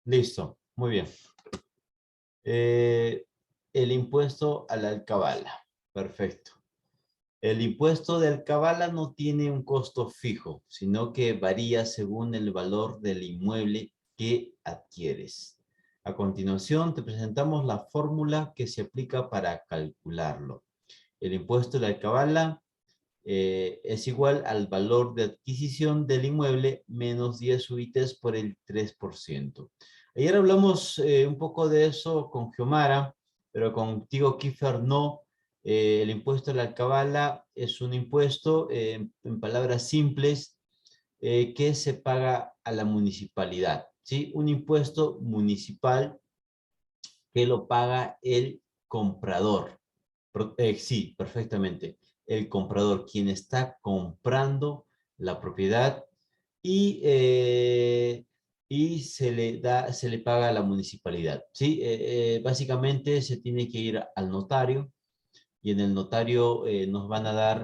Listo, muy bien. Eh, el impuesto a la alcabala. Perfecto. El impuesto de alcabala no tiene un costo fijo, sino que varía según el valor del inmueble que adquieres. A continuación, te presentamos la fórmula que se aplica para calcularlo. El impuesto de alcabala es igual al valor de adquisición del inmueble menos 10 UITs por el 3%. Ayer hablamos un poco de eso con Xiomara, pero contigo, Kiefer, no. El impuesto a la alcabala es un impuesto, en palabras simples, que se paga a la municipalidad, ¿sí? Un impuesto municipal que lo paga el comprador. Sí, perfectamente. El comprador, quien está comprando la propiedad y, se le paga a la municipalidad. ¿Sí? Básicamente se tiene que ir al notario y en el notario nos van a dar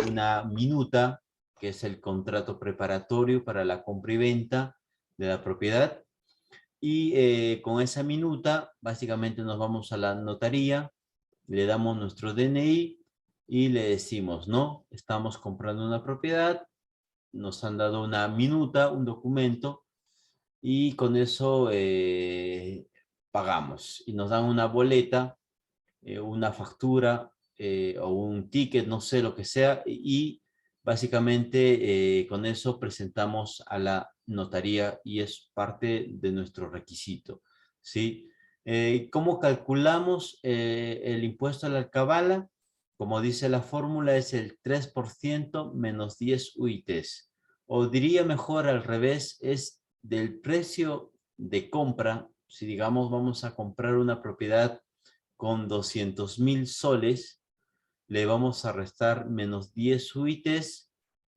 una minuta, que es el contrato preparatorio para la compra y venta de la propiedad. Y con esa minuta, básicamente nos vamos a la notaría, le damos nuestro DNI y le decimos, no, estamos comprando una propiedad, nos han dado una minuta, un documento, y con eso pagamos. Y nos dan una boleta, una factura o un ticket, no sé lo que sea, y básicamente con eso presentamos a la notaría y es parte de nuestro requisito, ¿sí? ¿Cómo calculamos el impuesto a la alcabala? Como dice la fórmula, es el 3% menos 10 UITs. O diría mejor al revés, es del precio de compra. Si digamos vamos a comprar una propiedad con 200.000 soles, le vamos a restar menos 10 UITs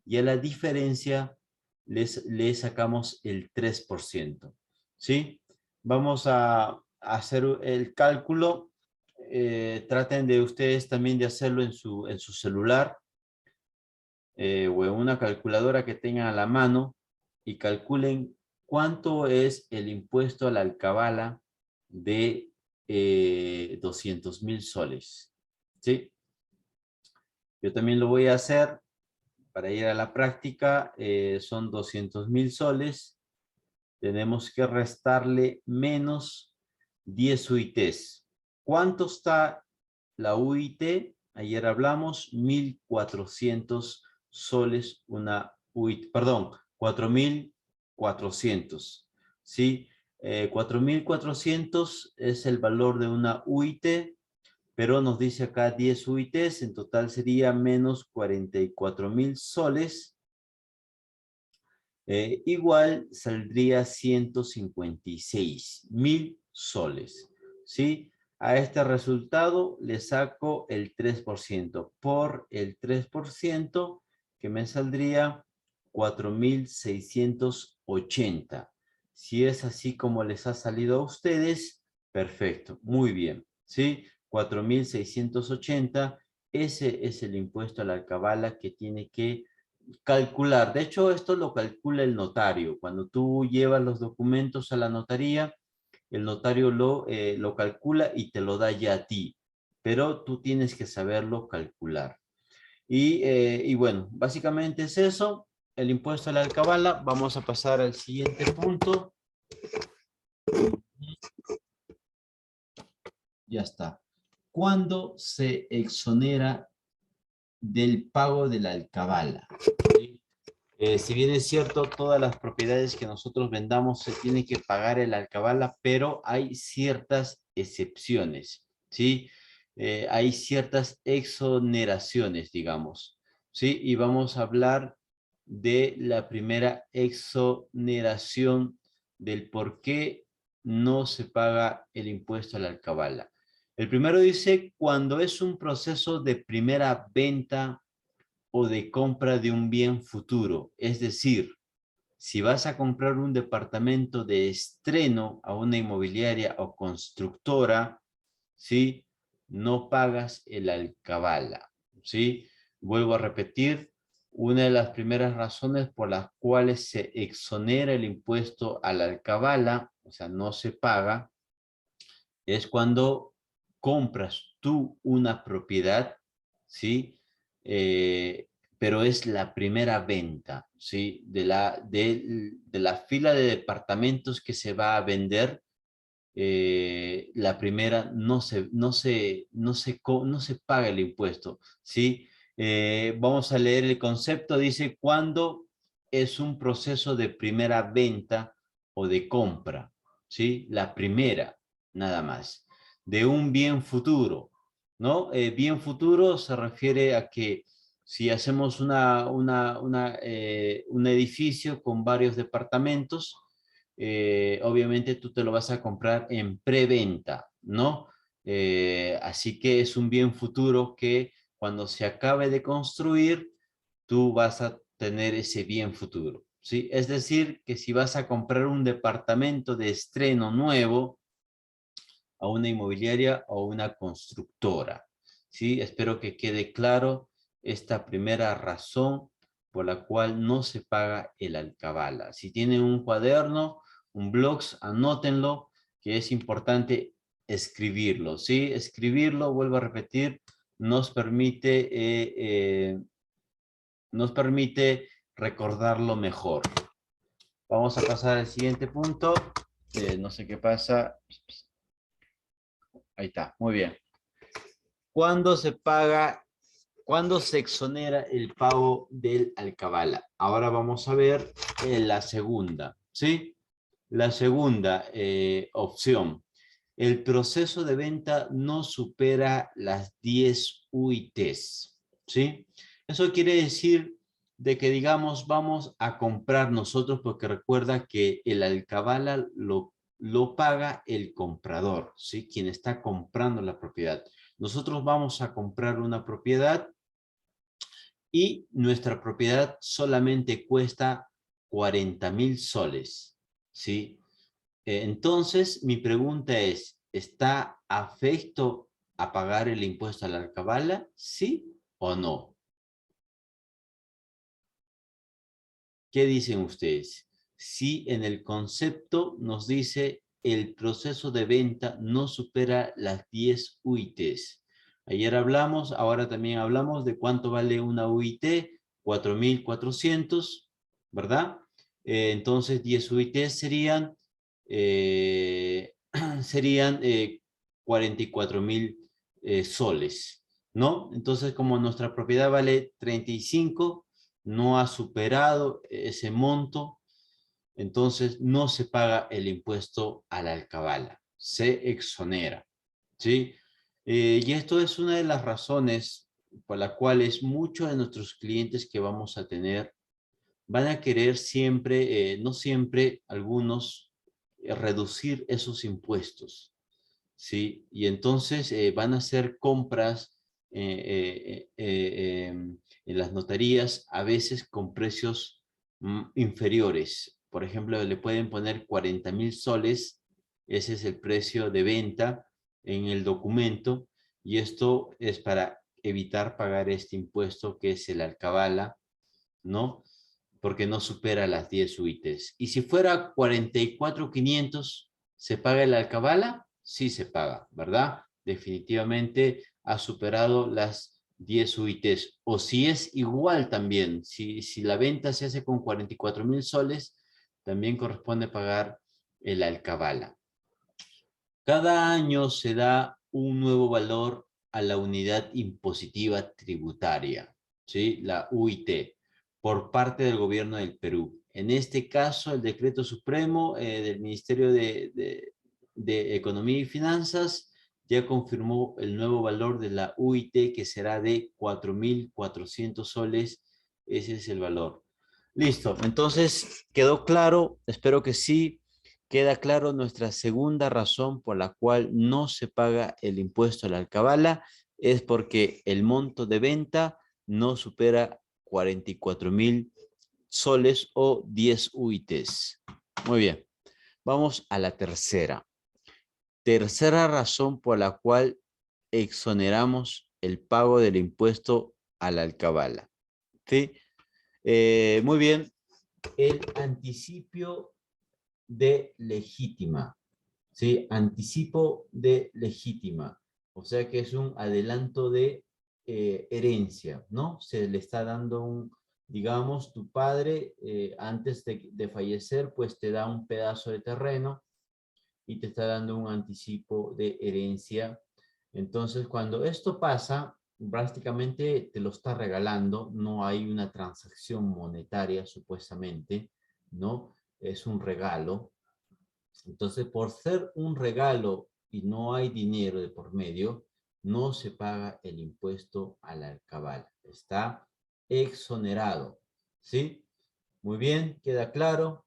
y a la diferencia le sacamos el 3%. ¿Sí? Vamos a hacer el cálculo. Traten de ustedes también de hacerlo en su celular o en una calculadora que tengan a la mano y calculen cuánto es el impuesto a la alcabala de 200.000 soles. ¿Sí? Yo también lo voy a hacer para ir a la práctica. Son 200.000 soles. Tenemos que restarle menos 10 UITs. ¿Cuánto está la UIT? Ayer hablamos 1.400 soles una UIT. Perdón, 4.400. ¿Sí? 4.400 es el valor de una UIT, pero nos dice acá 10 UITs, en total sería menos 44.000 soles. Igual saldría 156.000 soles, ¿sí? A este resultado le saco el 3%. Por el 3%, que me saldría 4.680. Si es así como les ha salido a ustedes, perfecto, muy bien, ¿sí? 4.680, ese es el impuesto a la alcabala que tiene que calcular. De hecho, esto lo calcula el notario. Cuando tú llevas los documentos a la notaría, el notario lo calcula y te lo da ya a ti. Pero tú tienes que saberlo calcular. Y bueno, básicamente es eso. El impuesto a la alcabala. Vamos a pasar al siguiente punto. Ya está. ¿Cuándo se exonera del pago de la alcabala? Si bien es cierto, todas las propiedades que nosotros vendamos se tiene que pagar el alcabala, pero hay ciertas excepciones, ¿sí? Hay ciertas exoneraciones, digamos, ¿sí? Y vamos a hablar de la primera exoneración del por qué no se paga el impuesto a la alcabala. El primero dice, cuando es un proceso de primera venta o de compra de un bien futuro. Es decir, si vas a comprar un departamento de estreno a una inmobiliaria o constructora, ¿sí? No pagas el alcabala, ¿sí? Vuelvo a repetir, Una de las primeras razones por las cuales se exonera el impuesto a la alcabala, o sea, no se paga, es cuando compras tú una propiedad, ¿sí? Pero es la primera venta, ¿sí? De la fila de departamentos que se va a vender, la primera no se paga el impuesto, ¿sí? Vamos a leer el concepto, dice, cuando es un proceso de primera venta o de compra, ¿sí? La primera, nada más, de un bien futuro, ¿no? Bien futuro se refiere a que si hacemos un edificio con varios departamentos, obviamente tú te lo vas a comprar en preventa, ¿no? Así que es un bien futuro que cuando se acabe de construir, tú vas a tener ese bien futuro, ¿sí? Es decir, que si vas a comprar un departamento de estreno nuevo a una inmobiliaria o una constructora, ¿sí? Espero que quede claro esta primera razón por la cual no se paga el alcabala. Si tienen un cuaderno, un blog, anótenlo, que es importante escribirlo, ¿sí? Escribirlo, vuelvo a repetir, nos permite, nos permite recordarlo mejor. Vamos a pasar al siguiente punto. No sé qué pasa. Ahí está, muy bien. ¿Cuándo se paga, cuándo se exonera el pago del alcabala? Ahora vamos a ver la segunda, ¿sí? La segunda opción. El proceso de venta no supera las 10 UITs, ¿sí? Eso quiere decir de que, digamos, vamos a comprar nosotros, porque recuerda que el alcabala lo paga el comprador, ¿sí? Quien está comprando la propiedad. Nosotros vamos a comprar una propiedad y nuestra propiedad solamente cuesta 40.000 soles, ¿sí? Entonces, mi pregunta es, ¿está afecto a pagar el impuesto a la alcabala? ¿Sí o no? ¿Qué dicen ustedes? Si en el concepto nos dice el proceso de venta no supera las 10 UITs. Ayer hablamos, ahora también hablamos de cuánto vale una UIT, 4.400, ¿verdad? Entonces 10 UITs serían, serían 44.000 soles, ¿no? Entonces como nuestra propiedad vale 35, no ha superado ese monto, entonces no se paga el impuesto a la alcabala, se exonera, ¿sí? Y esto es una de las razones por las cuales muchos de nuestros clientes que vamos a tener van a querer siempre, no siempre, algunos, reducir esos impuestos, ¿sí? Y entonces van a hacer compras en las notarías a veces con precios inferiores. Por ejemplo, le pueden poner 40.000 soles, ese es el precio de venta en el documento, y esto es para evitar pagar este impuesto que es el alcabala, ¿no? Porque no supera las 10 UITs. Y si fuera 44.500, ¿se paga el alcabala? Sí se paga, ¿verdad? Definitivamente ha superado las 10 UITs. O si es igual también, si la venta se hace con 44.000 soles, también corresponde pagar el alcabala. Cada año se da un nuevo valor a la unidad impositiva tributaria, ¿sí? La UIT, por parte del gobierno del Perú. En este caso, el decreto supremo del Ministerio de Economía y Finanzas ya confirmó el nuevo valor de la UIT, que será de 4.400 soles. Ese es el valor. Listo, entonces quedó claro, espero que sí. Queda claro nuestra segunda razón por la cual no se paga el impuesto a la alcabala, es porque el monto de venta no supera 44.000 soles o 10 UITs. Muy bien, vamos a la tercera. Tercera razón por la cual exoneramos el pago del impuesto a la alcabala, ¿sí? Muy bien. El anticipio de legítima. ¿Sí? Anticipo de legítima. O sea que es un adelanto de herencia, ¿no? Se le está dando un, digamos, tu padre antes de fallecer, pues te da un pedazo de terreno y te está dando un anticipo de herencia. Entonces, cuando esto pasa, prácticamente te lo está regalando, no hay una transacción monetaria supuestamente, ¿no? Es un regalo. Entonces, por ser un regalo y no hay dinero de por medio, no se paga el impuesto a la alcabala. Está exonerado, ¿sí? Muy bien, queda claro.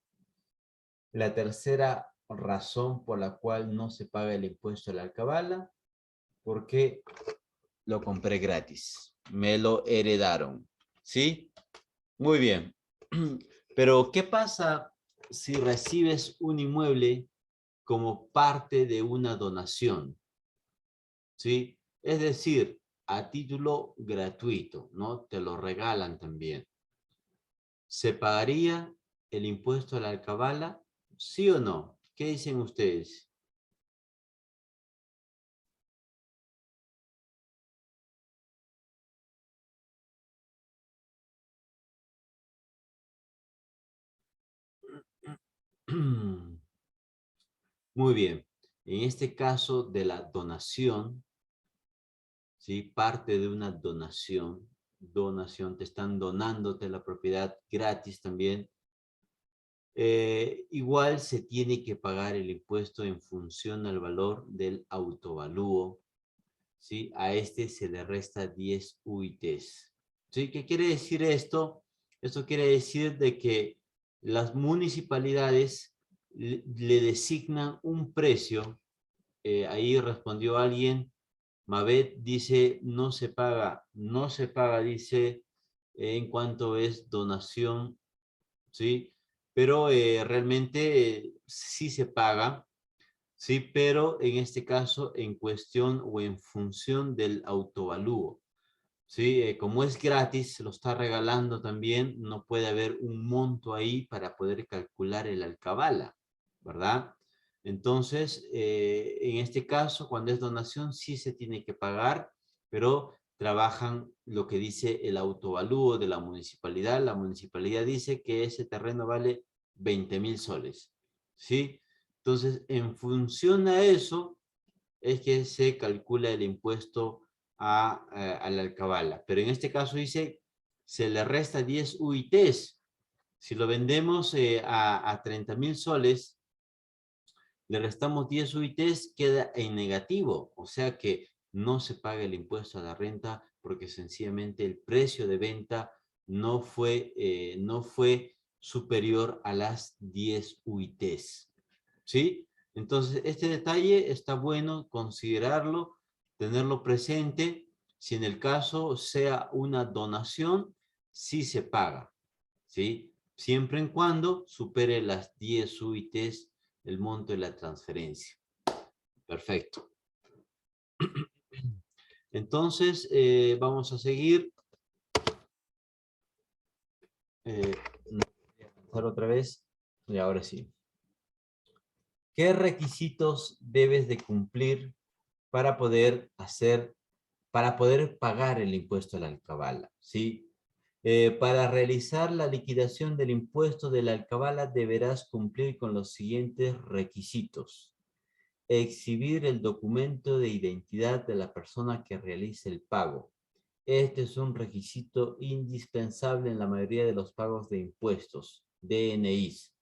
La tercera razón por la cual no se paga el impuesto a la alcabala, porque lo compré gratis. Me lo heredaron, ¿sí? Muy bien. Pero, ¿qué pasa si recibes un inmueble como parte de una donación? ¿Sí? Es decir, a título gratuito, ¿no? Te lo regalan también. ¿Se pagaría el impuesto a la alcabala? ¿Sí o no? ¿Qué dicen ustedes? Muy bien. En este caso de la donación, ¿sí? Parte de una donación, te están donándote la propiedad gratis también. Igual se tiene que pagar el impuesto en función al valor del autovalúo, ¿sí? A este se le resta 10 UITs. ¿Sí? ¿Qué quiere decir esto? Esto quiere decir de que las municipalidades le designan un precio. Ahí respondió alguien, Mabet dice, no se paga, dice, en cuanto es donación, ¿sí? Pero realmente sí se paga, ¿sí? Pero en este caso en cuestión o en función del autovalúo, ¿sí? Como es gratis, se lo está regalando también, no puede haber un monto ahí para poder calcular el alcabala, ¿verdad? Entonces, en este caso, cuando es donación, sí se tiene que pagar, pero trabajan lo que dice el autovalúo de la municipalidad. La municipalidad dice que ese terreno vale 20.000 soles, ¿sí? Entonces, en función a eso, es que se calcula el impuesto a la alcabala. Pero en este caso dice, se le resta 10 UITs. Si lo vendemos a 30.000 soles, le restamos 10 UITs, queda en negativo. O sea que no se paga el impuesto a la renta porque sencillamente el precio de venta no fue superior a las 10 UITs. ¿Sí? Entonces, este detalle está bueno considerarlo, tenerlo presente. Si en el caso sea una donación, sí se paga, ¿sí? Siempre en cuando supere las 10 UITs el monto de la transferencia. Perfecto. Entonces, vamos a seguir. Voy a avanzar otra vez. Y ahora sí. ¿Qué requisitos debes de cumplir para poder pagar el impuesto a la alcabala? ¿Sí? Para realizar la liquidación del impuesto de la alcabala deberás cumplir con los siguientes requisitos. Exhibir el documento de identidad de la persona que realice el pago. Este es un requisito indispensable en la mayoría de los pagos de impuestos, DNIs.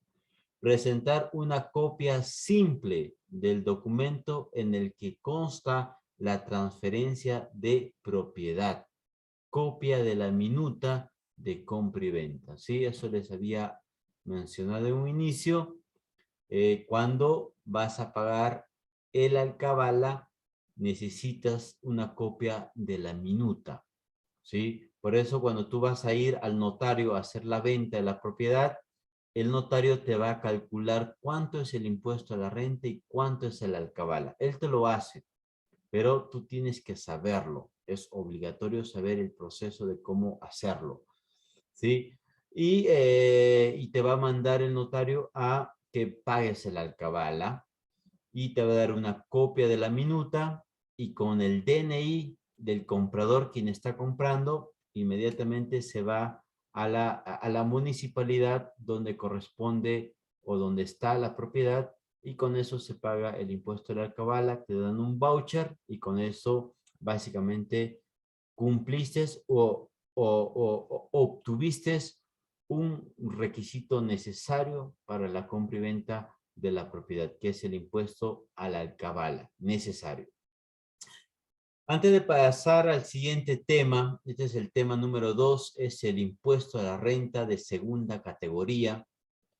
Presentar una copia simple del documento en el que consta la transferencia de propiedad. Copia de la minuta de compra y venta. ¿Sí? Eso les había mencionado en un inicio. Cuando vas a pagar el alcabala, necesitas una copia de la minuta. ¿Sí? Por eso cuando tú vas a ir al notario a hacer la venta de la propiedad, el notario te va a calcular cuánto es el impuesto a la renta y cuánto es el alcabala. Él te lo hace, pero tú tienes que saberlo. Es obligatorio saber el proceso de cómo hacerlo, ¿sí? y te va a mandar el notario a que pagues el alcabala y te va a dar una copia de la minuta y con el DNI del comprador, quien está comprando, inmediatamente se va a la municipalidad donde corresponde o donde está la propiedad y con eso se paga el impuesto de la alcabala, te dan un voucher y con eso básicamente cumpliste o obtuviste un requisito necesario para la compra y venta de la propiedad, que es el impuesto a la alcabala, necesario. Antes de pasar al siguiente tema, este es el tema número 2, es el impuesto a la renta de segunda categoría,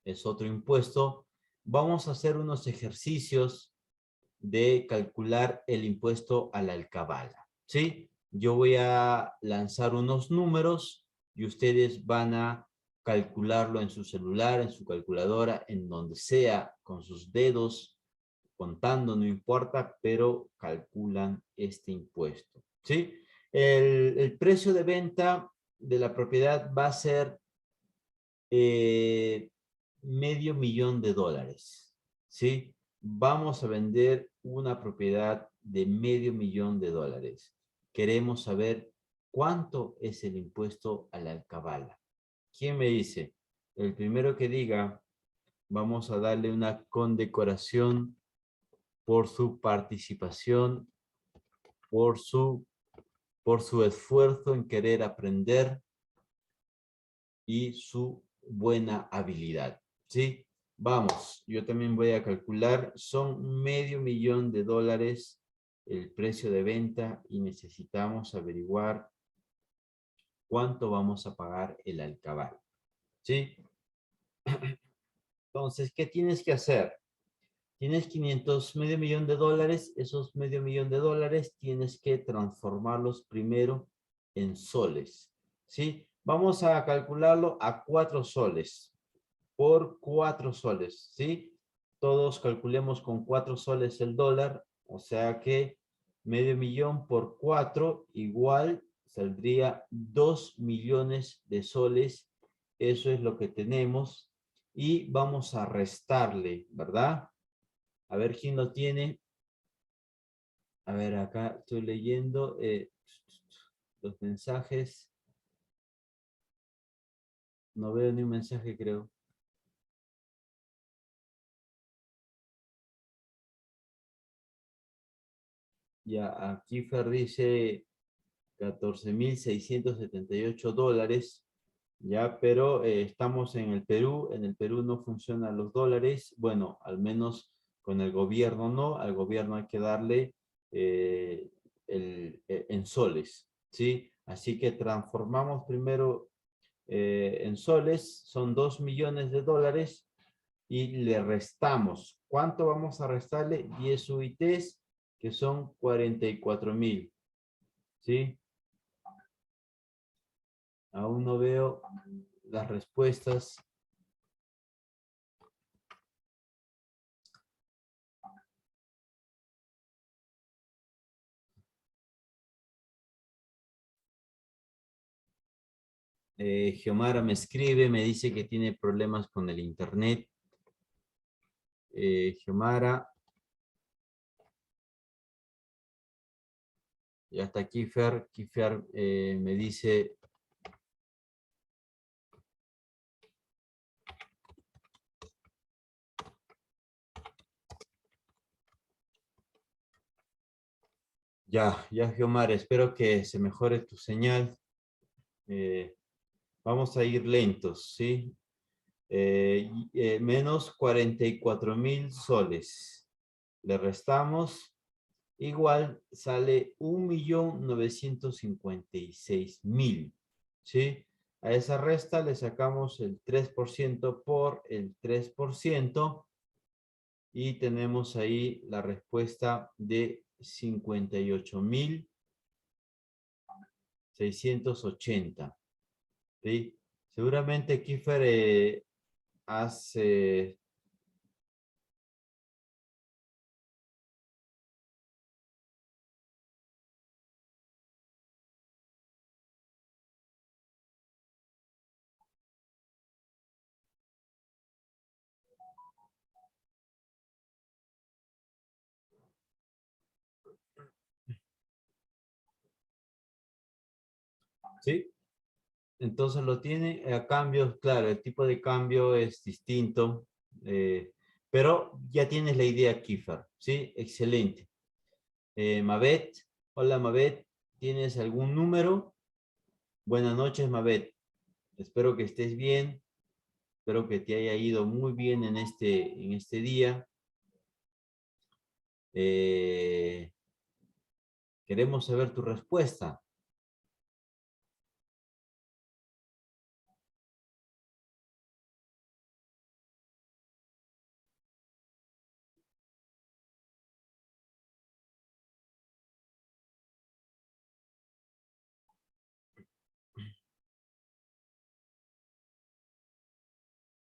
es otro impuesto. Vamos a hacer unos ejercicios de calcular el impuesto a la alcabala, ¿sí? Yo voy a lanzar unos números y ustedes van a calcularlo en su celular, en su calculadora, en donde sea, con sus dedos, contando, no importa, pero calculan este impuesto, ¿sí? El precio de venta de la propiedad va a ser $500,000, ¿sí? Vamos a vender una propiedad de $500,000. Queremos saber cuánto es el impuesto a la alcabala. ¿Quién me dice? El primero que diga, vamos a darle una condecoración por su participación, por su, por su esfuerzo en querer aprender y su buena habilidad, ¿sí? Vamos, yo también voy a calcular, son $500,000 el precio de venta y necesitamos averiguar cuánto vamos a pagar el alcabala, ¿sí? Entonces, ¿qué tienes que hacer? Tienes $500,000, esos $500,000 tienes que transformarlos primero en soles, ¿sí? Vamos a calcularlo a 4 soles, por 4 soles, ¿sí? Todos calculemos con 4 soles el dólar, o sea que $500,000 por 4 igual saldría 2 millones de soles, eso es lo que tenemos y vamos a restarle, ¿verdad? A ver quién lo tiene. A ver, acá estoy leyendo los mensajes. No veo ni un mensaje, creo. Ya, aquí Fer dice $14,678. Ya, pero estamos en el Perú no funcionan los dólares, bueno, al menos con el gobierno no, al gobierno hay que darle eh, en soles, ¿sí? Así que transformamos primero en soles, son 2 millones de dólares y le restamos. ¿Cuánto vamos a restarle? 10 UITs, que son 44,000, ¿sí? Aún no veo las respuestas. Geomara me escribe, me dice que tiene problemas con el internet. Geomara, y hasta Kiefer, Kiefer me dice, ya Geomara, espero que se mejore tu señal. Vamos a ir lentos, ¿sí? Menos 44,000 soles. Le restamos, igual sale 1,956,000, ¿sí? A esa resta le sacamos el 3% por el 3% y tenemos ahí la respuesta de 58,680, ¿sí? Seguramente Kiefer hace ¿sí? Entonces lo tiene a cambio, claro, el tipo de cambio es distinto, pero ya tienes la idea, Kiefer, ¿sí? Excelente. Mabet, hola Mabet, ¿tienes algún número? Buenas noches, Mabet. Espero que estés bien, espero que te haya ido muy bien en este día. Queremos saber tu respuesta.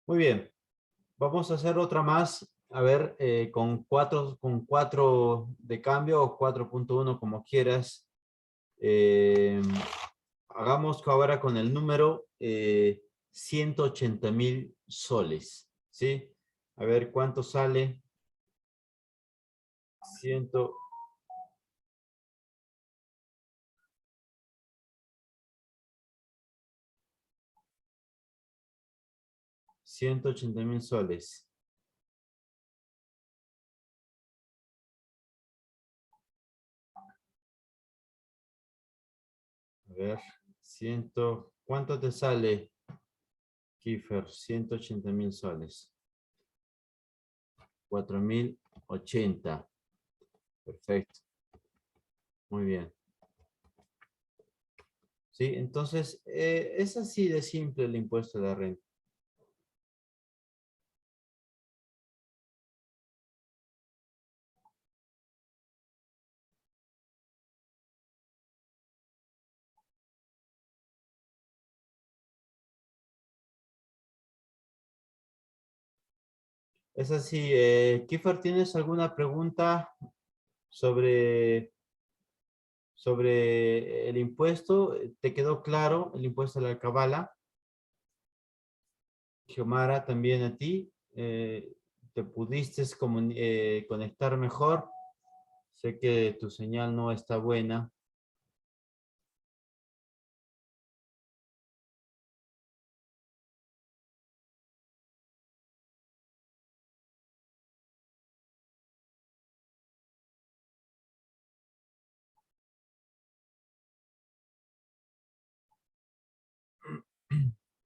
Muy bien, vamos a hacer otra más, a ver, con cuatro de cambio o 4.1 como quieras. Eh, hagamos ahora con el número 180.000 soles, ¿sí? A ver cuánto sale. 100, 180.000 soles. A ver, ¿cuánto te sale, Kiefer? 180.000 soles. 4.080. Perfecto. Muy bien. Sí, entonces es así de simple el impuesto de la renta. Es así. Kiefer, ¿tienes alguna pregunta sobre el impuesto? ¿Te quedó claro el impuesto a la alcabala? Xiomara, también a ti. ¿Te pudiste conectar mejor? Sé que tu señal no está buena.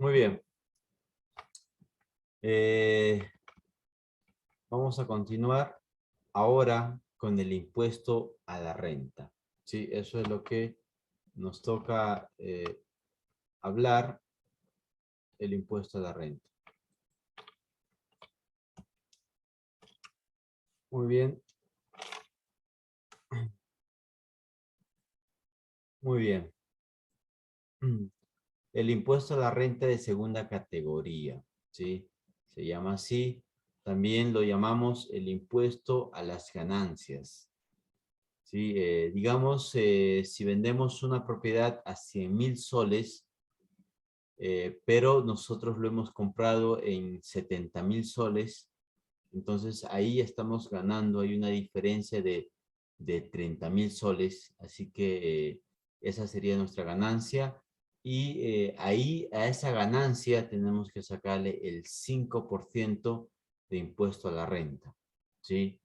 Muy bien. Eh, vamos a continuar ahora con el impuesto a la renta. Sí, eso es lo que nos toca hablar, el impuesto a la renta. Muy bien. Muy bien. El impuesto a la renta de segunda categoría, ¿sí? Se llama así. También lo llamamos el impuesto a las ganancias, ¿sí? Digamos, si vendemos una propiedad a 100.000 soles, pero nosotros lo hemos comprado en 70.000 soles, entonces ahí estamos ganando, hay una diferencia de 30.000 soles, así que esa sería nuestra ganancia. Y ahí a esa ganancia tenemos que sacarle el 5% de impuesto a la renta, ¿sí?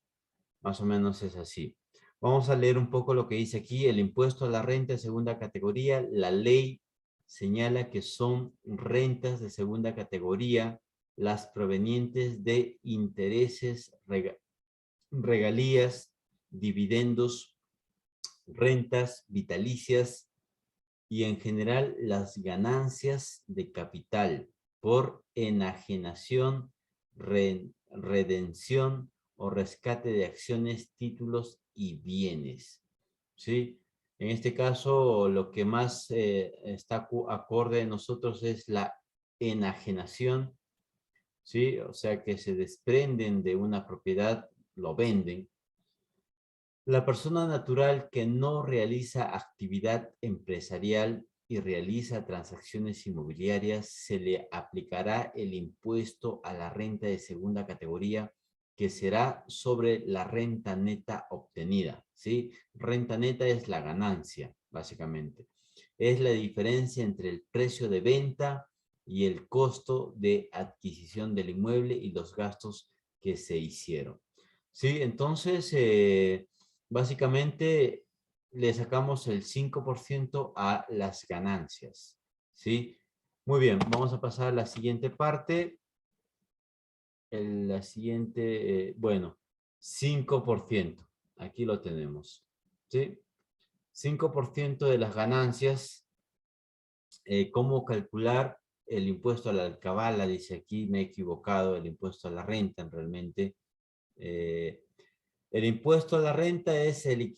Más o menos es así. Vamos a leer un poco lo que dice aquí. El impuesto a la renta de segunda categoría, la ley señala que son rentas de segunda categoría las provenientes de intereses, regalías, dividendos, rentas vitalicias y en general las ganancias de capital por enajenación, redención o rescate de acciones, títulos y bienes. ¿Sí? En este caso, lo que más está acorde a nosotros es la enajenación, ¿sí? O sea, que se desprenden de una propiedad, lo venden. La persona natural que no realiza actividad empresarial y realiza transacciones inmobiliarias, se le aplicará el impuesto a la renta de segunda categoría, que será sobre la renta neta obtenida, ¿sí? Renta neta es la ganancia, básicamente. es la diferencia entre el precio de venta y el costo de adquisición del inmueble y los gastos que se hicieron. Sí, entonces, básicamente le sacamos el 5% a las ganancias. ¿Sí? Muy bien, vamos a pasar a la siguiente parte. La siguiente, bueno, 5%. Aquí lo tenemos. ¿Sí? 5% de las ganancias. ¿Cómo calcular el impuesto a la alcabala? Dice aquí, me he equivocado, el impuesto a la renta realmente. El impuesto a la renta es el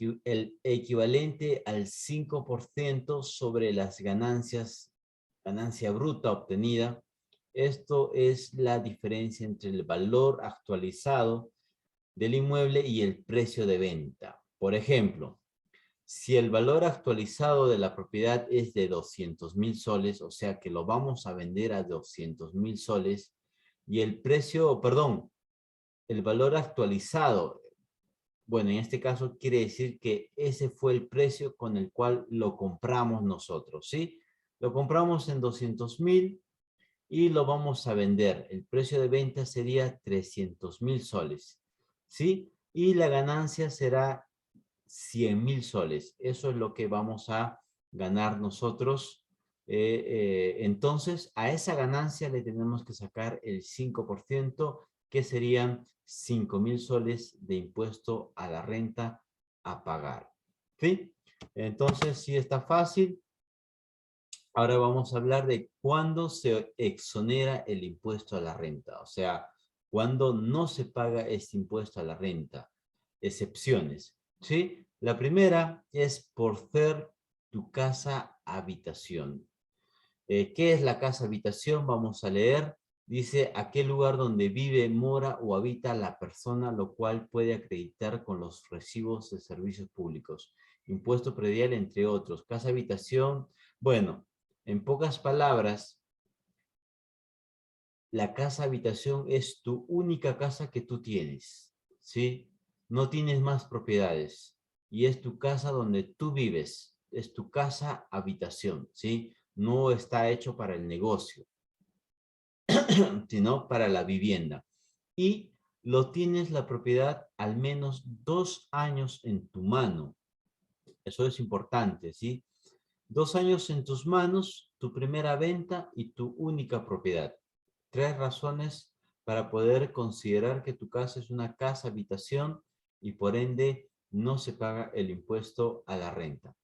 equivalente al 5% sobre las ganancias, ganancia bruta obtenida. Esto es la diferencia entre el valor actualizado del inmueble y el precio de venta. Por ejemplo, si el valor actualizado de la propiedad es de 200.000 soles, o sea que lo vamos a vender a 200.000 soles, y el precio, perdón, el valor actualizado, bueno, en este caso quiere decir que ese fue el precio con el cual lo compramos nosotros, ¿sí? Lo compramos en 200.000 y lo vamos a vender. El precio de venta sería 300.000 soles, ¿sí? Y la ganancia será 100.000 soles. Eso es lo que vamos a ganar nosotros. Entonces, a esa ganancia le tenemos que sacar el 5%, que serían 5.000 soles de impuesto a la renta a pagar. ¿Sí? Entonces, sí está fácil. Ahora vamos a hablar de cuándo se exonera el impuesto a la renta. O sea, cuándo no se paga este impuesto a la renta. Excepciones. ¿Sí? La primera es por ser tu casa habitación. ¿Qué es la casa habitación? Vamos a leer. Dice, aquel lugar donde vive, mora o habita la persona, lo cual puede acreditar con los recibos de servicios públicos, impuesto predial, entre otros. Casa habitación, bueno, en pocas palabras, la casa habitación es tu única casa que tú tienes, ¿sí? No tienes más propiedades y es tu casa donde tú vives, es tu casa habitación, ¿sí? No está hecho para el negocio, sino para la vivienda. Y lo tienes la propiedad al menos 2 años en tu mano. Eso es importante, ¿sí? 2 años en tus manos, tu primera venta y tu única propiedad. 3 razones para poder considerar que tu casa es una casa habitación y por ende no se paga el impuesto a la renta.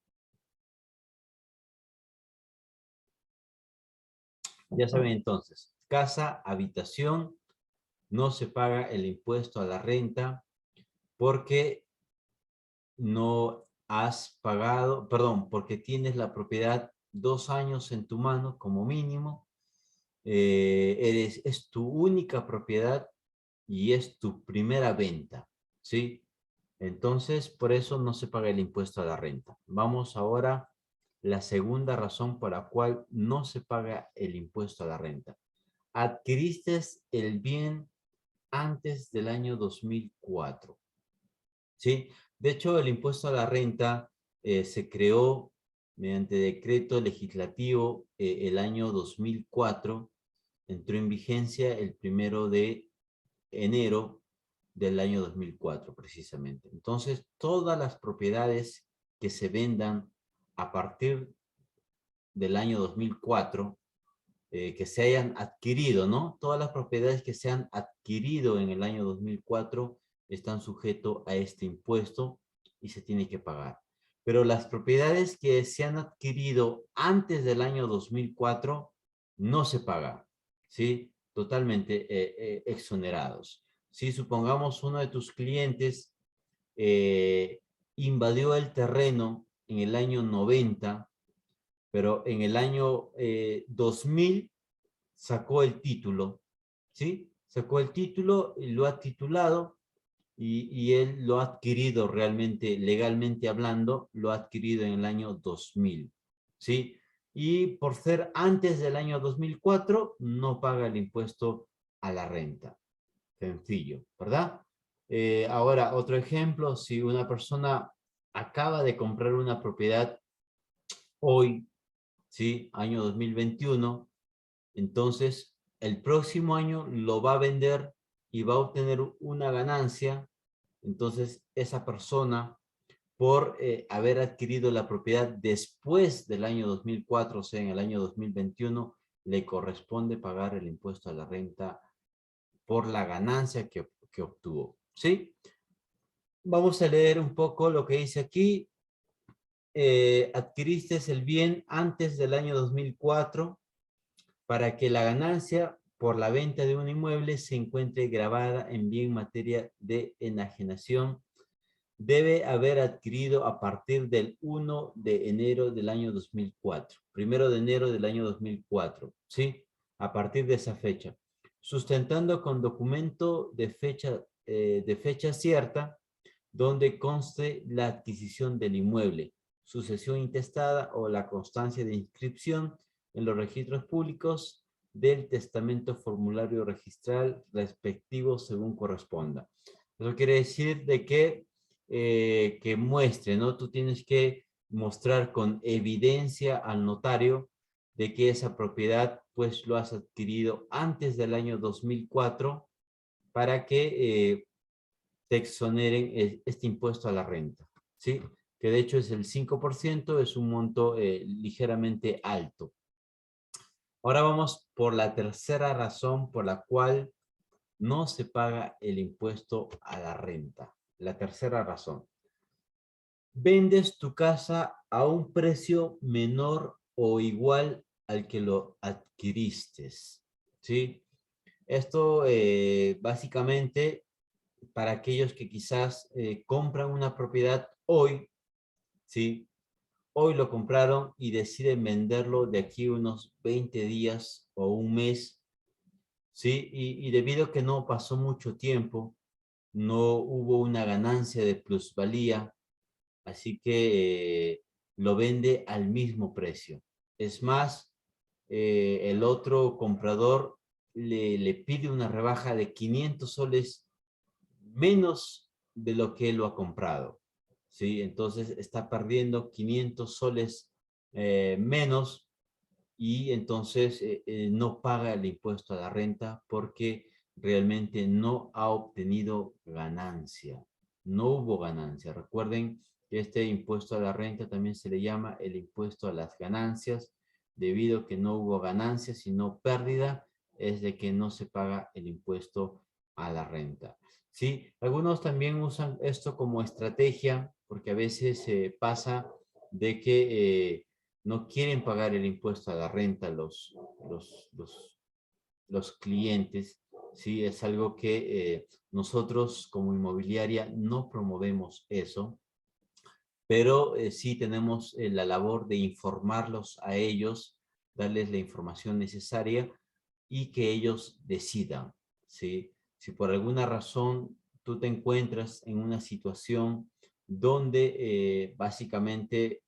Ya saben entonces, casa, habitación, no se paga el impuesto a la renta porque no has pagado, perdón, porque tienes la propiedad 2 años en tu mano como mínimo, es tu única propiedad y es tu primera venta, ¿sí? Entonces, por eso no se paga el impuesto a la renta. Vamos ahora a la segunda razón por la cual no se paga el impuesto a la renta. Adquiriste el bien antes del año 2004, ¿sí? De hecho, el impuesto a la renta se creó mediante decreto legislativo el año 2004, entró en vigencia el 1 de enero del año 2004, precisamente. Entonces, todas las propiedades que se vendan a partir del año 2004, que se hayan adquirido, ¿no? Todas las propiedades que se han adquirido en el año 2004 están sujetos a este impuesto y se tiene que pagar. Pero las propiedades que se han adquirido antes del año 2004 no se pagan, ¿sí? Totalmente exonerados. Si supongamos uno de tus clientes invadió el terreno en el año 90, pero en el año 2000 sacó el título, ¿sí? Sacó el título y lo ha titulado y él lo ha adquirido realmente, legalmente hablando, lo ha adquirido en el año 2000, ¿sí? Y por ser antes del año 2004, no paga el impuesto a la renta. Sencillo, ¿verdad? Ahora, otro ejemplo, si una persona acaba de comprar una propiedad hoy ¿sí? Año 2021. Entonces, el próximo año lo va a vender y va a obtener una ganancia. Entonces, esa persona, por haber adquirido la propiedad después del año 2004, o sea, en el año 2021, le corresponde pagar el impuesto a la renta por la ganancia que obtuvo, ¿sí? Vamos a leer un poco lo que dice aquí. Adquiriste el bien antes del año 2004 para que la ganancia por la venta de un inmueble se encuentre grabada en bien materia de enajenación. Debe haber adquirido a partir del 1 de enero del año 2004. 1 de enero del año 2004, ¿sí? A partir de esa fecha. Sustentando con documento de fecha cierta, donde conste la adquisición del inmueble, sucesión intestada o la constancia de inscripción en los registros públicos del testamento formulario registral respectivo según corresponda. Eso quiere decir de que muestre, ¿no? Tú tienes que mostrar con evidencia al notario de que esa propiedad pues lo has adquirido antes del año 2004 para que te exoneren este impuesto a la renta, ¿sí? Que de hecho es el 5%, es un monto ligeramente alto. Ahora vamos por la tercera razón por la cual no se paga el impuesto a la renta. La tercera razón. Vendes tu casa a un precio menor o igual al que lo adquiriste, ¿sí? Esto básicamente para aquellos que quizás compran una propiedad hoy, ¿sí? Hoy lo compraron y deciden venderlo de aquí unos 20 días o un mes, ¿sí? Y debido a que no pasó mucho tiempo, no hubo una ganancia de plusvalía, así que lo vende al mismo precio. Es más, el otro comprador le pide una rebaja de 500 soles menos de lo que él lo ha comprado, ¿sí? Entonces está perdiendo 500 soles menos y entonces no paga el impuesto a la renta porque realmente no ha obtenido ganancia. No hubo ganancia. Recuerden que este impuesto a la renta también se le llama el impuesto a las ganancias, debido a que no hubo ganancia, sino pérdida, es de que no se paga el impuesto a la renta. ¿Sí? Algunos también usan esto como estrategia, porque a veces pasa de que no quieren pagar el impuesto a la renta los clientes, ¿sí? Es algo que nosotros como inmobiliaria no promovemos eso, pero sí tenemos la labor de informarlos a ellos, darles la información necesaria y que ellos decidan, ¿sí? Si por alguna razón tú te encuentras en una situación donde básicamente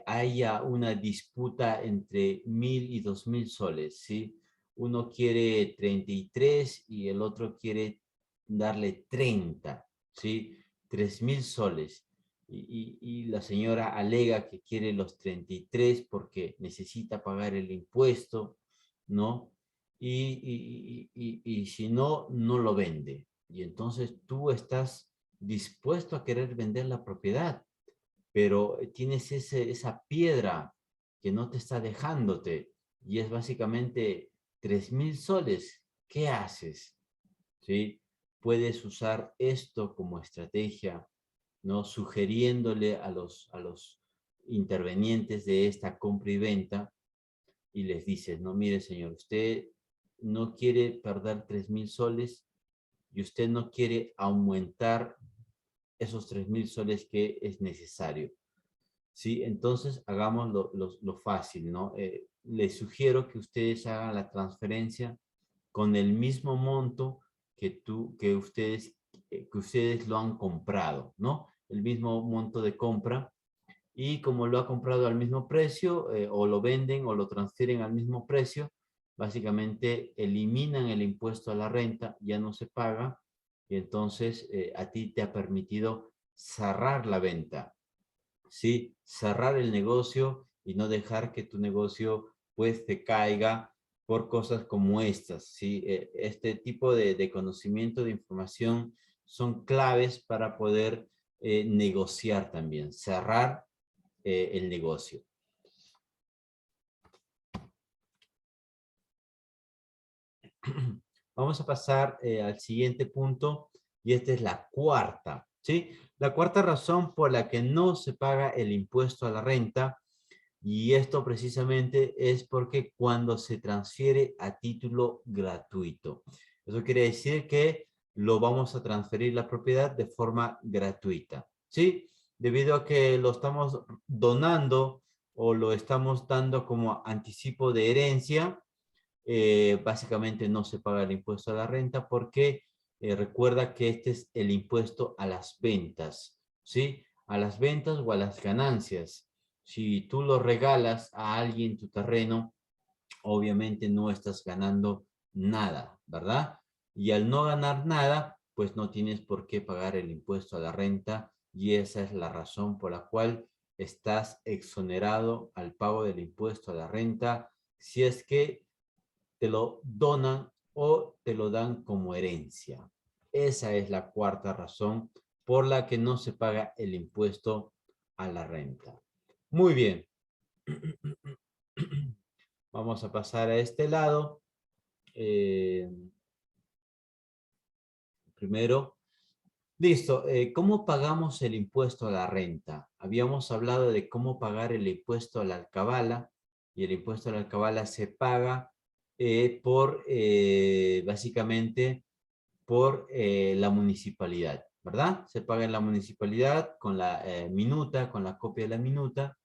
haya una disputa entre 1.000 y 2.000 soles, ¿sí? Uno quiere 33 y el otro quiere darle 30, ¿sí? 3.000 soles. Y la señora alega que quiere los 33 porque necesita pagar el impuesto, ¿no? Y si no, no lo vende. Y entonces tú estás dispuesto a querer vender la propiedad, pero tienes esa piedra que no te está dejándote y es básicamente 3.000 soles. ¿Qué haces? ¿Sí? Puedes usar esto como estrategia, ¿no? Sugiriéndole a los intervenientes de esta compra y venta y les dices, no, mire señor, usted no quiere perder 3.000 soles y usted no quiere aumentar esos 3.000 soles que es necesario. ¿Sí? Entonces, hagamos lo fácil, ¿no? Les sugiero que ustedes hagan la transferencia con el mismo monto que ustedes lo han comprado, ¿no? El mismo monto de compra. Y como lo ha comprado al mismo precio, o lo venden o lo transfieren al mismo precio, básicamente eliminan el impuesto a la renta, ya no se paga, y entonces a ti te ha permitido cerrar la venta, ¿sí? Cerrar el negocio y no dejar que tu negocio pues te caiga por cosas como estas, ¿sí? Este tipo de conocimiento, de información son claves para poder negociar también, cerrar el negocio. Vamos a pasar al siguiente punto y esta es la cuarta, ¿sí? La cuarta razón por la que no se paga el impuesto a la renta, y esto precisamente es porque cuando se transfiere a título gratuito. Eso quiere decir que lo vamos a transferir la propiedad de forma gratuita, ¿sí? Debido a que lo estamos donando o lo estamos dando como anticipo de herencia, básicamente no se paga el impuesto a la renta porque recuerda que este es el impuesto a las ventas, ¿sí? A las ventas o a las ganancias. Si tú lo regalas a alguien tu terreno, obviamente no estás ganando nada, ¿verdad? Y al no ganar nada, pues no tienes por qué pagar el impuesto a la renta y esa es la razón por la cual estás exonerado al pago del impuesto a la renta si es que te lo donan o te lo dan como herencia. Esa es la cuarta razón por la que no se paga el impuesto a la renta. Muy bien. Vamos a pasar a este lado. Primero, listo. ¿Cómo pagamos el impuesto a la renta? Habíamos hablado de cómo pagar el impuesto a la alcabala y el impuesto a la alcabala se paga básicamente por la municipalidad, ¿verdad? Se paga en la municipalidad con la minuta, con la copia de la minuta,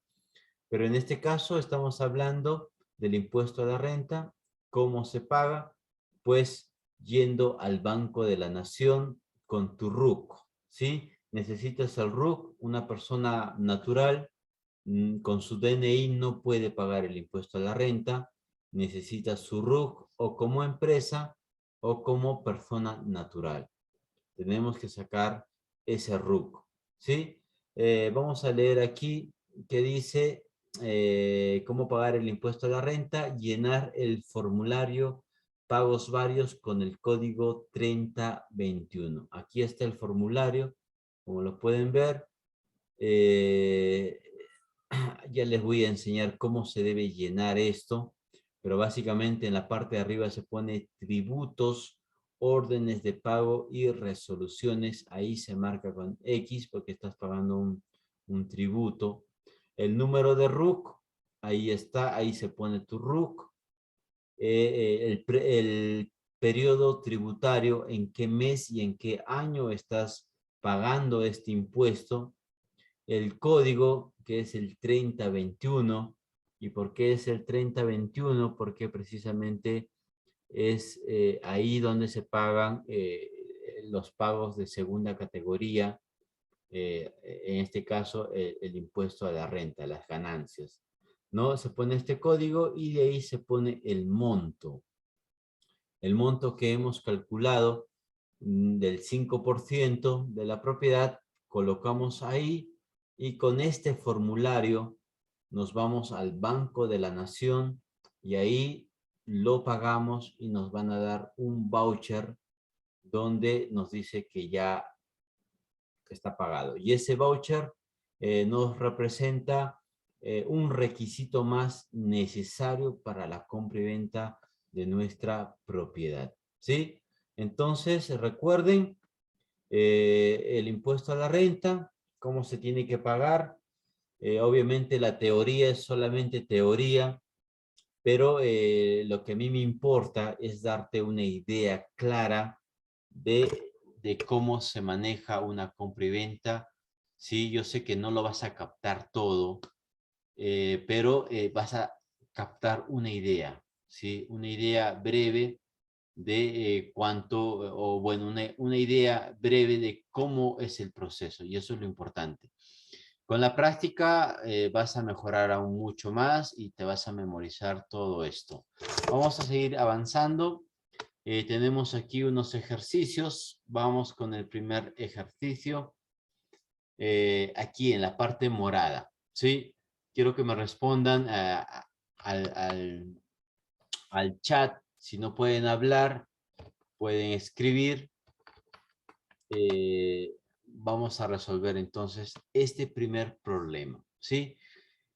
pero en este caso estamos hablando del impuesto a la renta. ¿Cómo se paga? Pues yendo al Banco de la Nación con tu RUC, ¿sí? Necesitas el RUC, una persona natural con su DNI no puede pagar el impuesto a la renta, necesita su RUC o como empresa o como persona natural. Tenemos que sacar ese RUC, ¿sí? Vamos a leer aquí que dice cómo pagar el impuesto a la renta, llenar el formulario pagos varios con el código 3021. Aquí está el formulario, como lo pueden ver. Ya les voy a enseñar cómo se debe llenar esto, pero básicamente en la parte de arriba se pone tributos, órdenes de pago y resoluciones. Ahí se marca con X porque estás pagando un tributo. El número de RUC, ahí está, ahí se pone tu RUC. El periodo tributario, en qué mes y en qué año estás pagando este impuesto, el código que es el 3021. ¿Y por qué es el 3021? Porque precisamente es ahí donde se pagan los pagos de segunda categoría, en este caso el impuesto a la renta, las ganancias, ¿no? Se pone este código y de ahí se pone el monto que hemos calculado del 5% de la propiedad, colocamos ahí y con este formulario nos vamos al Banco de la Nación y ahí lo pagamos y nos van a dar un voucher donde nos dice que ya está pagado. Y ese voucher nos representa un requisito más necesario para la compra y venta de nuestra propiedad, ¿sí? Entonces, recuerden el impuesto a la renta, cómo se tiene que pagar. Obviamente la teoría es solamente teoría, pero lo que a mí me importa es darte una idea clara de cómo se maneja una compra y venta. Sí, yo sé que no lo vas a captar todo, pero vas a captar una idea, ¿sí? Una idea breve de cuánto, o bueno, una idea breve de cómo es el proceso, y eso es lo importante. Con la práctica vas a mejorar aún mucho más y te vas a memorizar todo esto. Vamos a seguir avanzando. Tenemos aquí unos ejercicios. Vamos con el primer ejercicio. Aquí en la parte morada, ¿sí? quiero que me respondan al, al, al chat. Si no pueden hablar, pueden escribir. Vamos a resolver entonces este primer problema, ¿sí?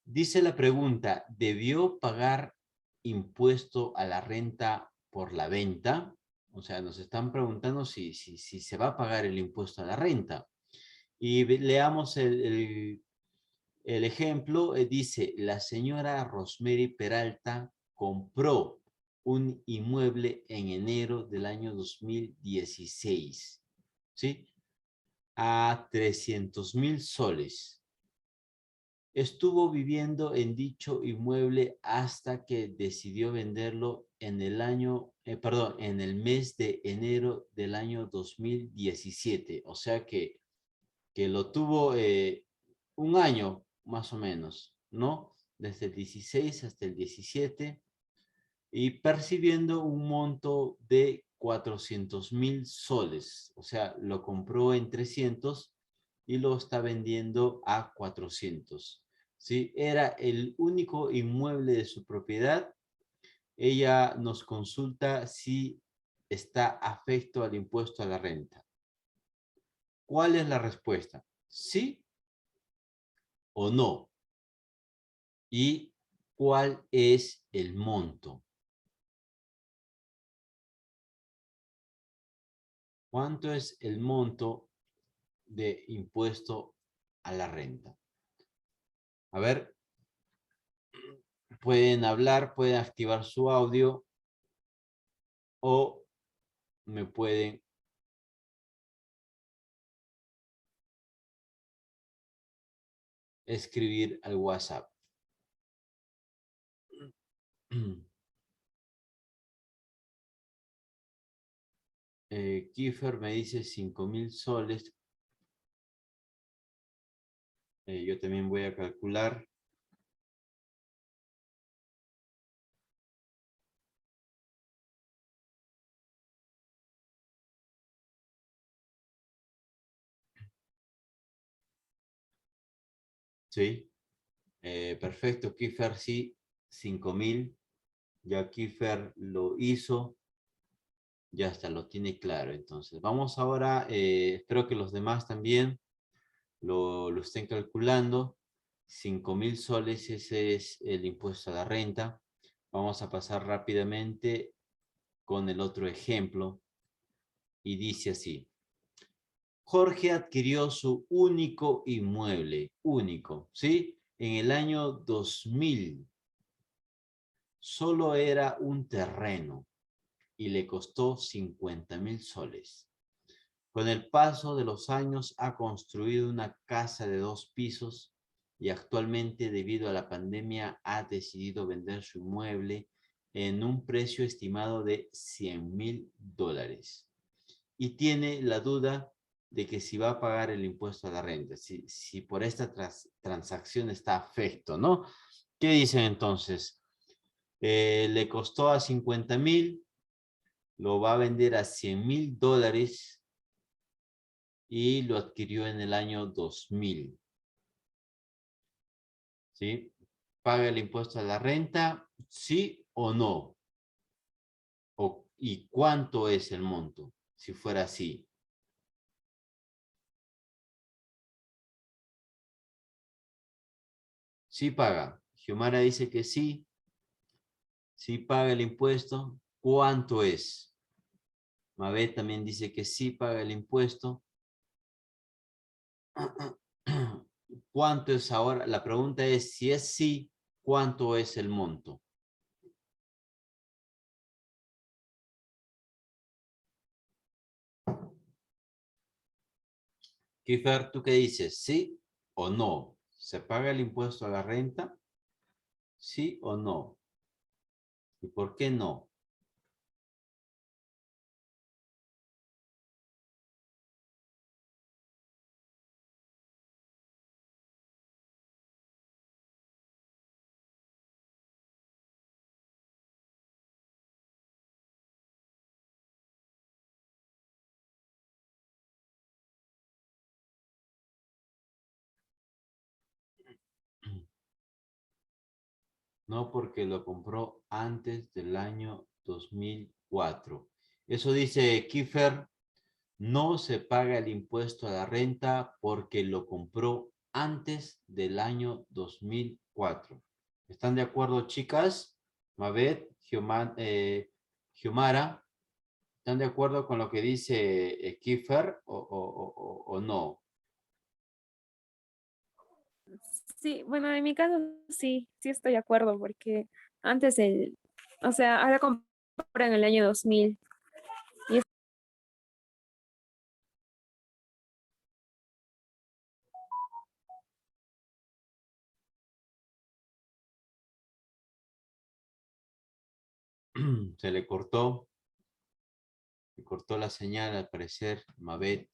Dice la pregunta, ¿debió pagar impuesto a la renta por la venta? O sea, nos están preguntando si se va a pagar el impuesto a la renta. Y leamos el ejemplo. Dice, la señora Rosemary Peralta compró un inmueble en enero del año 2016, ¿sí? A 300,000 soles. Estuvo viviendo en dicho inmueble hasta que decidió venderlo en el año, en el mes de enero del año 2017. O sea que lo tuvo un año más o menos, ¿no? Desde el 16 hasta el 17 y percibiendo un monto de 400,000 soles. O sea, lo compró en 300 y lo está vendiendo a 400. ¿Sí? Era el único inmueble de su propiedad. Ella nos consulta si está afecto al impuesto a la renta. ¿Cuál es la respuesta? ¿Sí o no? ¿Y cuál es el monto? ¿Cuánto es el monto de impuesto a la renta? A ver, pueden hablar, pueden activar su audio o me pueden escribir al WhatsApp. Kiefer me dice 5,000 soles. Yo también voy a calcular. Sí, perfecto, Kiefer, sí, 5,000. Ya Kiefer lo hizo, ya está, lo tiene claro. Entonces, vamos ahora, espero que los demás también lo estén calculando. 5,000 soles, ese es el impuesto a la renta. Vamos a pasar rápidamente con el otro ejemplo y dice así. Jorge adquirió su único inmueble, único, ¿sí? En el año 2000. Solo era un terreno y le costó 50,000 soles. Con el paso de los años ha construido una casa de 2 pisos y actualmente, debido a la pandemia, ha decidido vender su inmueble en un precio estimado de 100,000 dólares. Y tiene la duda de que si va a pagar el impuesto a la renta, si por esta transacción está afecto, ¿no? ¿Qué dicen entonces? Le costó a 50,000, lo va a vender a 100,000 dólares y lo adquirió en el año 2000. ¿Sí? ¿Paga el impuesto a la renta? ¿Sí o no? ¿Y cuánto es el monto? Si fuera así. Sí paga. Xiomara dice que sí. Sí paga el impuesto. ¿Cuánto es? Mabel también dice que sí paga el impuesto. ¿Cuánto es ahora? La pregunta es, si es sí, ¿cuánto es el monto? Kiefer, ¿tú qué dices? ¿Sí o no? ¿Se paga el impuesto a la renta? ¿Sí o no? ¿Y por qué no? no porque lo compró antes del año 2004. Eso dice Kiefer, no se paga el impuesto a la renta porque lo compró antes del año 2004. ¿Están de acuerdo, chicas? Mabet, Giomara, ¿están de acuerdo con lo que dice Kiefer o no? Sí, bueno, en mi caso sí, sí estoy de acuerdo, porque antes o sea, ahora compré en el año 2000 y Se le cortó la señal al parecer, Mabet.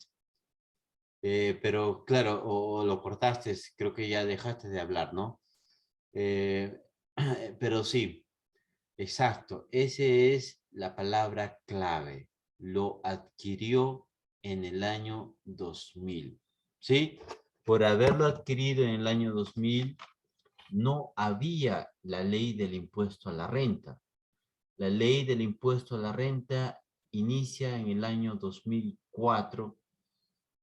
Pero claro, o lo cortaste, creo que ya dejaste de hablar, ¿no? Eh, pero sí, exacto, esa es la palabra clave. Lo adquirió en el año 2000, ¿sí? Por haberlo adquirido en el año 2000, no había la ley del impuesto a la renta. La ley del impuesto a la renta inicia en el año 2004,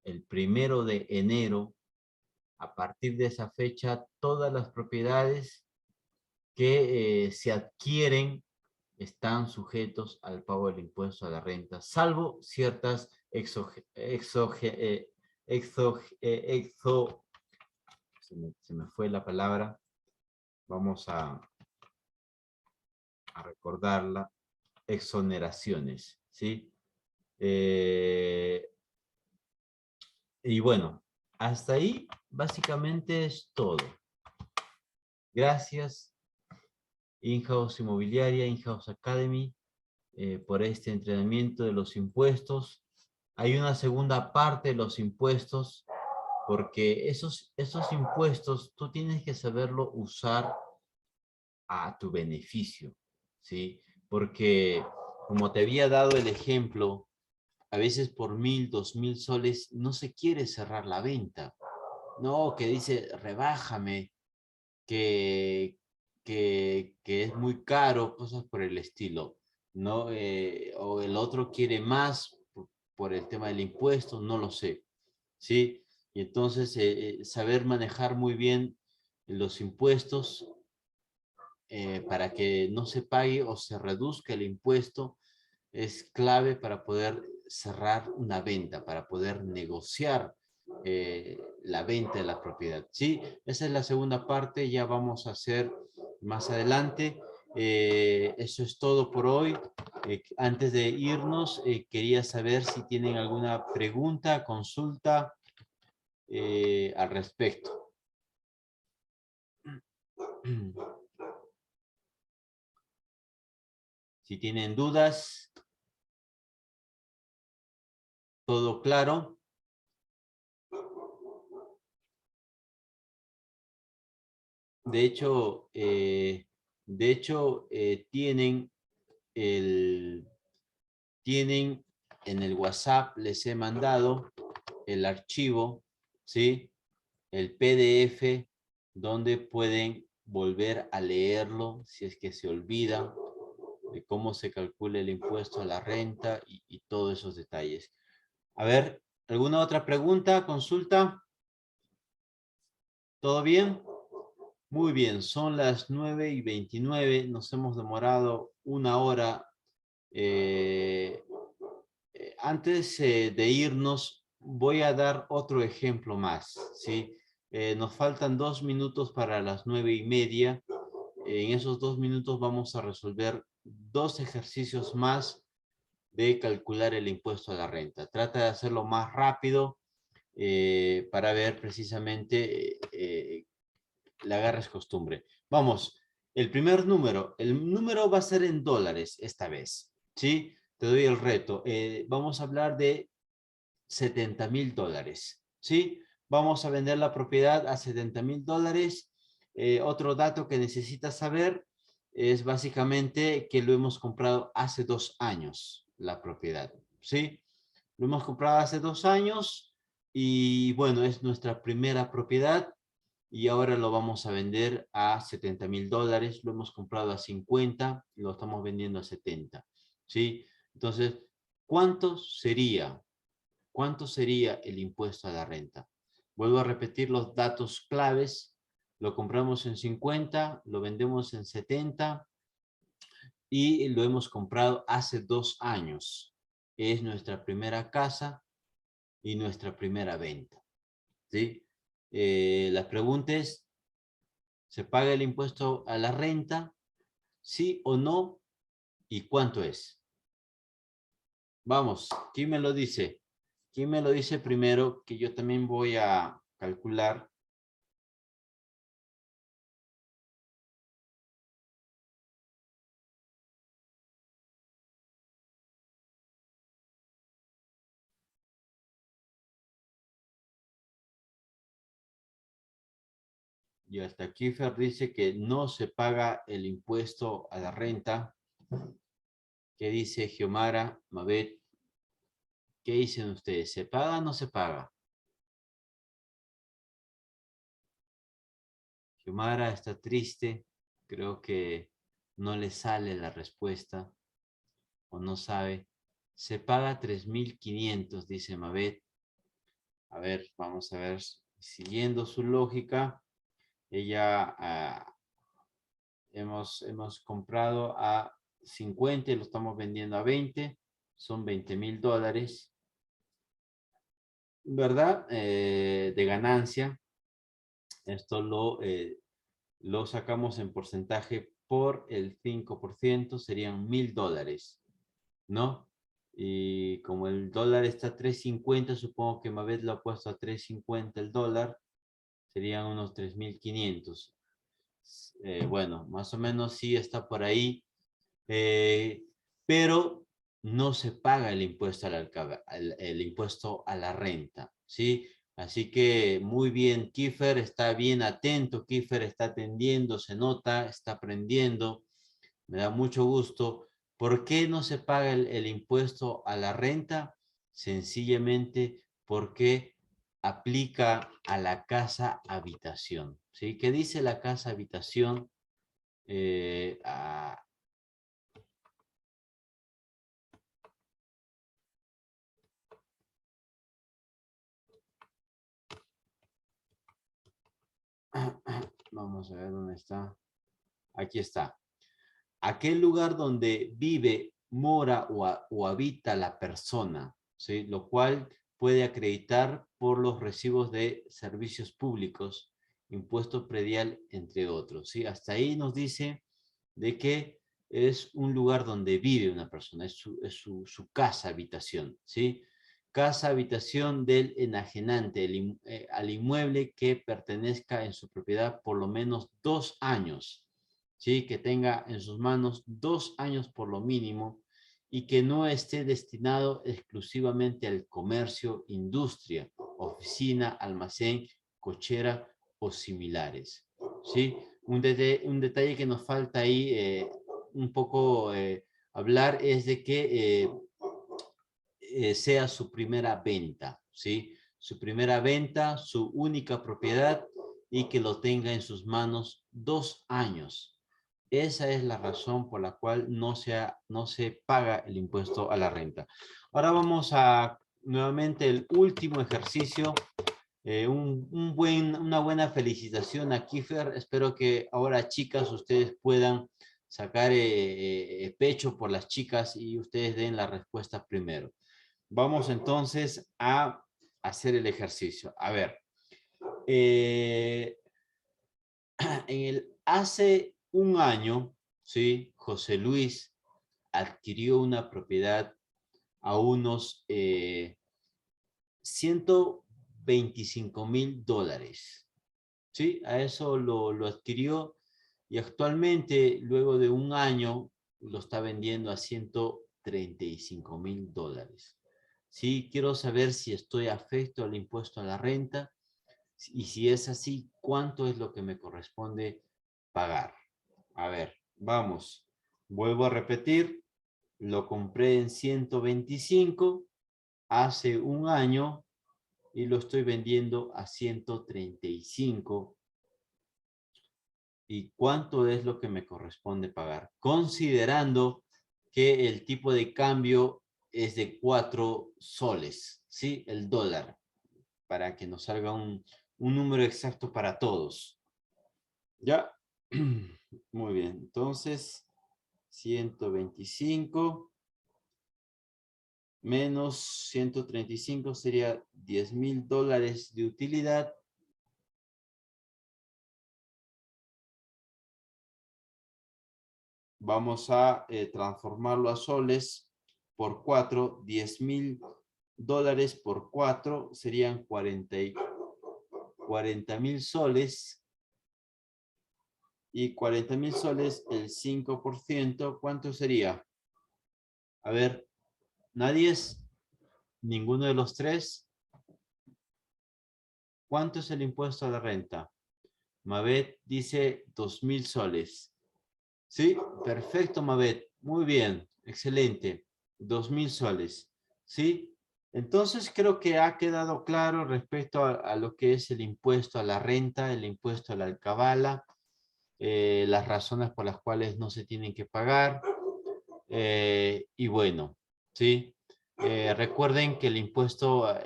el 1 de enero. A partir de esa fecha, todas las propiedades que se adquieren están sujetos al pago del impuesto a la renta, salvo ciertas se me fue la palabra, vamos a recordarla, exoneraciones, ¿sí? Y bueno, hasta ahí básicamente es todo. Gracias, Inhouse Inmobiliaria, Inhouse Academy, por este entrenamiento de los impuestos. Hay una segunda parte de los impuestos, porque esos impuestos tú tienes que saberlo usar a tu beneficio, ¿sí? Porque como te había dado el ejemplo, a veces por 1.000, 2.000 soles no se quiere cerrar la venta. No, que dice, rebájame, que es muy caro, cosas por el estilo, ¿no? O el otro quiere más por el tema del impuesto, no lo sé, ¿sí? Y entonces saber manejar muy bien los impuestos para que no se pague o se reduzca el impuesto es clave para poder cerrar una venta, para poder negociar la venta de la propiedad. Sí, esa es la segunda parte, ya vamos a hacer más adelante. Eso es todo por hoy. Antes de irnos, quería saber si tienen alguna pregunta, consulta al respecto. Si tienen dudas, todo claro. De hecho, tienen tienen en el WhatsApp, les he mandado el archivo, ¿sí? El PDF, donde pueden volver a leerlo si es que se olvidan de cómo se calcula el impuesto a la renta y todos esos detalles. A ver, ¿alguna otra pregunta, consulta? ¿Todo bien? Muy bien, son las 9:29, nos hemos demorado 1 hora. Eh, Antes de irnos, voy a dar otro ejemplo más, ¿sí? Nos faltan 2 minutos para las 9:30. En esos 2 minutos vamos a resolver 2 ejercicios más de calcular el impuesto a la renta. Trata de hacerlo más rápido para ver precisamente le agarres costumbre. Vamos, el número va a ser en dólares esta vez, ¿sí? Te doy el reto. Vamos a hablar de $70,000, ¿sí? Vamos a vender la propiedad a $70,000. Otro dato que necesitas saber es básicamente que lo hemos comprado hace 2 años, la propiedad, ¿sí? Lo hemos comprado hace 2 años y bueno, es nuestra primera propiedad. y ahora lo vamos a vender a $70,000. Lo hemos comprado a 50, lo estamos vendiendo a 70, ¿sí? Entonces, ¿cuánto sería? ¿Cuánto sería el impuesto a la renta? Vuelvo a repetir los datos claves. Lo compramos en 50, lo vendemos en 70 y lo hemos comprado hace 2 años. Es nuestra primera casa y nuestra primera venta, ¿sí? La pregunta es, ¿se paga el impuesto a la renta? ¿Sí o no? ¿Y cuánto es? Vamos, ¿quién me lo dice? ¿Quién me lo dice primero? Que yo también voy a calcular. Y hasta aquí Fer dice que no se paga el impuesto a la renta. ¿Qué dice Giomara? Mabet, ¿qué dicen ustedes? ¿Se paga o no se paga? Giomara está triste. Creo que no le sale la respuesta o no sabe. Se paga 3,500, dice Mabet. A ver, vamos a ver. Siguiendo su lógica, ella hemos comprado a 50 y lo estamos vendiendo a 20. Son $20,000. ¿Verdad? De ganancia. Esto lo sacamos en porcentaje por el 5%, serían $1,000, ¿no? Y como el dólar está a 3.50, supongo que Mabet lo ha puesto a 3.50 el dólar, serían unos 3,500. Bueno, más o menos sí está por ahí, pero no se paga el impuesto el impuesto a la renta, ¿sí? Así que muy bien, Kiefer está bien atento, Kiefer está atendiendo, se nota, está aprendiendo, me da mucho gusto. ¿Por qué no se paga el impuesto a la renta? Sencillamente porque aplica a la casa habitación, ¿sí? ¿Qué dice la casa habitación? A Vamos a ver dónde está. Aquí está. Aquel lugar donde vive, mora o habita la persona, ¿sí? Lo cual puede acreditar por los recibos de servicios públicos, impuesto predial, entre otros, ¿sí? Hasta ahí nos dice de que es un lugar donde vive una persona, es su casa habitación, ¿sí? Casa habitación del enajenante, al inmueble que pertenezca en su propiedad por lo menos 2 años, ¿sí? Que tenga en sus manos 2 años por lo mínimo y que no esté destinado exclusivamente al comercio, industria, oficina, almacén, cochera o similares, ¿sí? Un detalle que nos falta ahí un poco hablar es de que sea su primera venta, ¿sí? Su primera venta, su única propiedad y que lo tenga en sus manos 2 años. Esa es la razón por la cual no se paga el impuesto a la renta. Ahora vamos a nuevamente el último ejercicio. Una buena felicitación a Kiefer. Espero que ahora, chicas, ustedes puedan sacar pecho por las chicas y ustedes den la respuesta primero. Vamos entonces a hacer el ejercicio. A ver, hace un año, ¿sí? José Luis adquirió una propiedad a unos $125,000, ¿sí? A eso lo adquirió y actualmente, luego de un año, lo está vendiendo a $135,000. Sí, quiero saber si estoy afecto al impuesto a la renta y si es así, ¿cuánto es lo que me corresponde pagar? A ver, vamos. Vuelvo a repetir, lo compré en 125 hace un año y lo estoy vendiendo a 135 y cuánto es lo que me corresponde pagar, considerando que el tipo de cambio es de 4 soles, ¿sí? El dólar, para que nos salga un número exacto para todos. ¿Ya? Muy bien, entonces 125 menos 135 sería $10,000 de utilidad. Vamos a transformarlo a soles por 4, $10,000 por 4 serían 40,000 soles. Y 40,000 soles, el 5%, ¿cuánto sería? A ver, nadie es, ninguno de los tres. ¿Cuánto es el impuesto a la renta? Mabet dice 2,000 soles. ¿Sí? Perfecto, Mabet. Muy bien. Excelente. 2,000 soles. ¿Sí? Entonces creo que ha quedado claro respecto a lo que es el impuesto a la renta, el impuesto a la alcabala, las razones por las cuales no se tienen que pagar. Y bueno, ¿sí? Recuerden que el impuesto a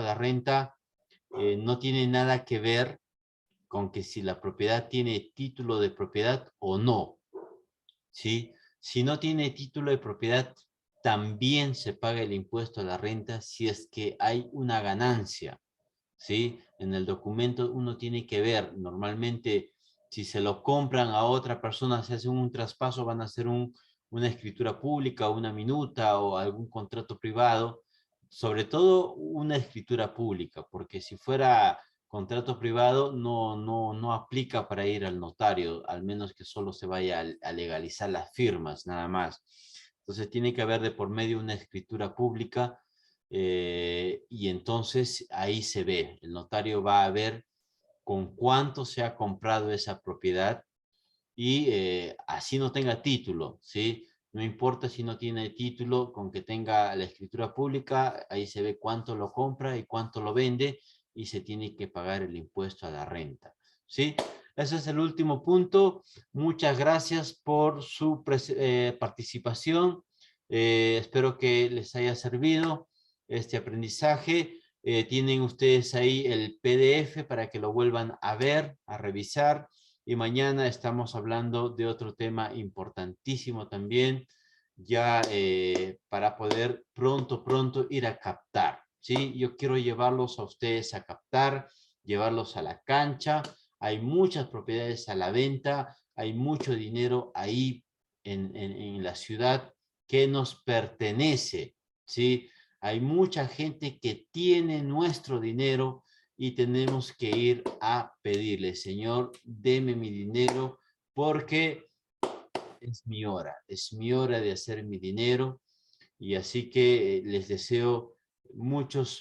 la renta no tiene nada que ver con que si la propiedad tiene título de propiedad o no, ¿sí? Si no tiene título de propiedad, también se paga el impuesto a la renta si es que hay una ganancia, ¿sí? En el documento uno tiene que ver, normalmente, si se lo compran a otra persona, se hace un traspaso, van a hacer una escritura pública, una minuta o algún contrato privado, sobre todo una escritura pública, porque si fuera contrato privado no aplica para ir al notario, al menos que solo se vaya a legalizar las firmas, nada más. Entonces tiene que haber de por medio una escritura pública y entonces ahí se ve, el notario va a ver con cuánto se ha comprado esa propiedad y así no tenga título, ¿sí? No importa si no tiene título, con que tenga la escritura pública, ahí se ve cuánto lo compra y cuánto lo vende y se tiene que pagar el impuesto a la renta, ¿sí? Ese es el último punto. Muchas gracias por su participación. Espero que les haya servido este aprendizaje. Tienen ustedes ahí el PDF para que lo vuelvan a ver, a revisar. Y mañana estamos hablando de otro tema importantísimo también, ya para poder pronto ir a captar, ¿sí? Yo quiero llevarlos a ustedes a captar, llevarlos a la cancha. Hay muchas propiedades a la venta, hay mucho dinero ahí en la ciudad que nos pertenece, ¿sí? Hay mucha gente que tiene nuestro dinero y tenemos que ir a pedirle, Señor, deme mi dinero porque es mi hora de hacer mi dinero y así que les deseo muchos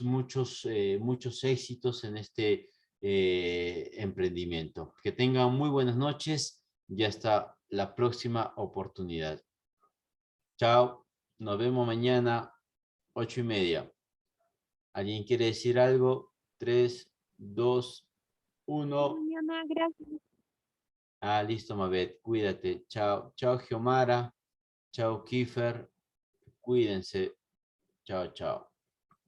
éxitos en este emprendimiento. Que tengan muy buenas noches y hasta la próxima oportunidad. Chao, nos vemos mañana, 8:30. ¿Alguien quiere decir algo? 3, 2, 1. Mañana, gracias. Ah, listo, Mabet. Cuídate. Chao. Chao, Giomara. Chao, Kiefer. Cuídense. Chao, chao.